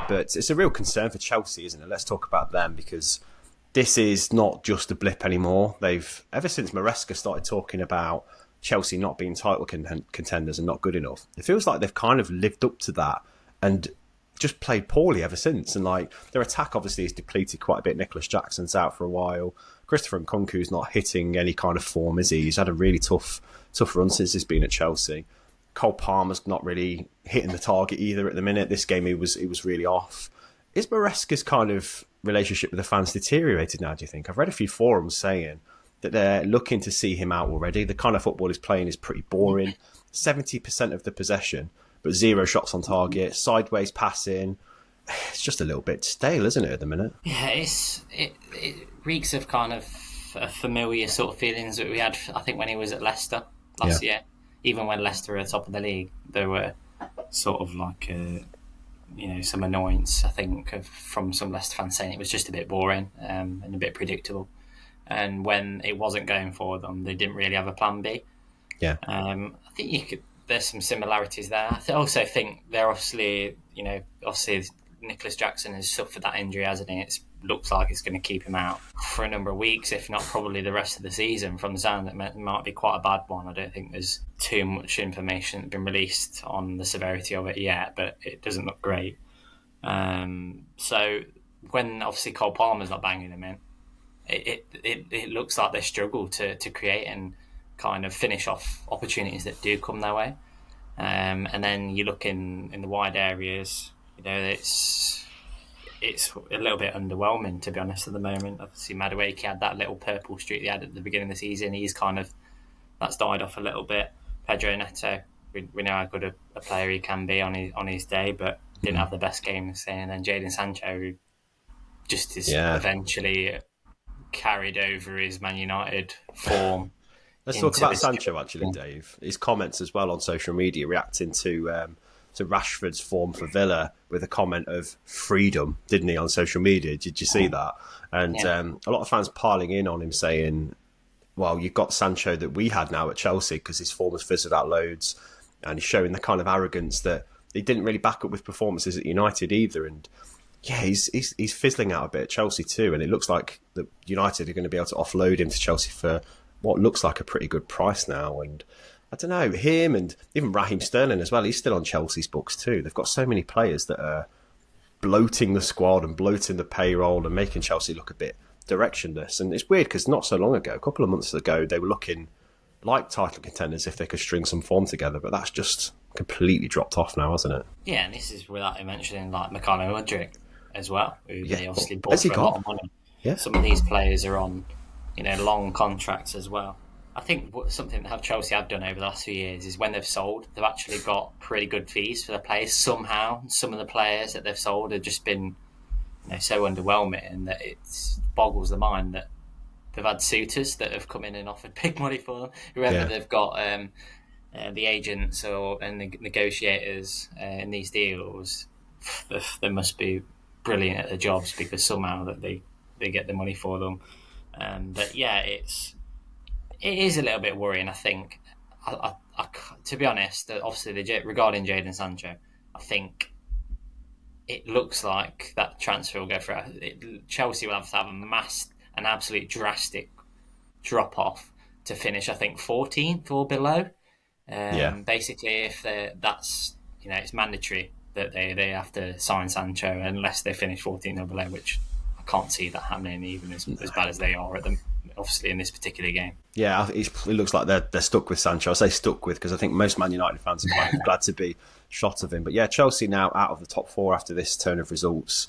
it, but it's a real concern for Chelsea, isn't it? Let's talk about them, because this is not just a blip anymore. They've, ever since Maresca started talking about Chelsea not being title contenders and not good enough, it feels like they've kind of lived up to that and just played poorly ever since. And like, their attack obviously is depleted quite a bit. Nicholas Jackson's out for a while. Christopher Nkunku's not hitting any kind of form, is he? He's had a really tough run since he's been at Chelsea. Cole Palmer's not really hitting the target either at the minute. This game he was really off. Is Maresca's kind of relationship with the fans deteriorated now, do you think? I've read a few forums saying that they're looking to see him out already. The kind of football he's playing is pretty boring. 70% of the possession, but 0 shots on target, sideways passing. It's just a little bit stale, isn't it, at the minute? Yeah, it reeks of kind of familiar sort of feelings that we had, I think, when he was at Leicester last year. Even when Leicester were at the top of the league, there were sort of like, some annoyance, I think, from some Leicester fans saying it was just a bit boring and a bit predictable. And when it wasn't going for them, they didn't really have a plan B. Yeah. I think there's some similarities there. I also think they're obviously Nicholas Jackson has suffered that injury, hasn't he? It looks like it's going to keep him out for a number of weeks, if not probably the rest of the season. From the sound, it might be quite a bad one. I don't think there's too much information been released on the severity of it yet, but it doesn't look great. So when obviously Cole Palmer's not banging him in, it looks like they struggle to create and kind of finish off opportunities that do come their way. And then you look in the wide areas, it's a little bit underwhelming, to be honest, at the moment. Obviously, Madueke had that little purple streak they had at the beginning of the season. That's died off a little bit. Pedro Neto, we know how good a player he can be on his day, but didn't have the best game. And then Jadon Sancho, who just is eventually carried over his Man United form. Let's talk about Sancho, actually, Dave. His comments as well on social media reacting to Rashford's form for Villa with a comment of freedom, didn't he, on social media? Did you see that? And a lot of fans piling in on him saying, well, you've got Sancho that we had now at Chelsea because his form has fizzled out loads, and he's showing the kind of arrogance that he didn't really back up with performances at United either. And yeah, he's fizzling out a bit at Chelsea too, and it looks like that United are going to be able to offload him to Chelsea for what looks like a pretty good price now. And I don't know, him and even Raheem Sterling as well, he's still on Chelsea's books too. They've got so many players that are bloating the squad and bloating the payroll and making Chelsea look a bit directionless. And it's weird because not so long ago, a couple of months ago, they were looking like title contenders if they could string some form together, but that's just completely dropped off now, hasn't it? Yeah, and this is without mentioning like Mykhailo Mudryk as well, who they obviously bought for a lot of money. Yeah. Some of these players are on, long contracts as well. I think something that Chelsea have done over the last few years is when they've sold, they've actually got pretty good fees for their players. Somehow, some of the players that they've sold have just been so underwhelming that it boggles the mind that they've had suitors that have come in and offered big money for them. Whoever they've got, the agents and the negotiators in these deals, they must be brilliant at their jobs because somehow that they get the money for them. But yeah, it is a little bit worrying, I think. I to be honest, obviously regarding Jadon Sancho, I think it looks like that transfer will go through. Chelsea will have to have an absolute drastic drop-off to finish, I think, 14th or below. Basically, if that's, it's mandatory that they have to sign Sancho unless they finish 14th or below, which I can't see that happening even as bad as they are at them, obviously, in this particular game. Yeah, it looks like they're stuck with Sancho. I say stuck with because I think most Man United fans are quite glad to be shot of him. But yeah, Chelsea now out of the top 4 after this turn of results.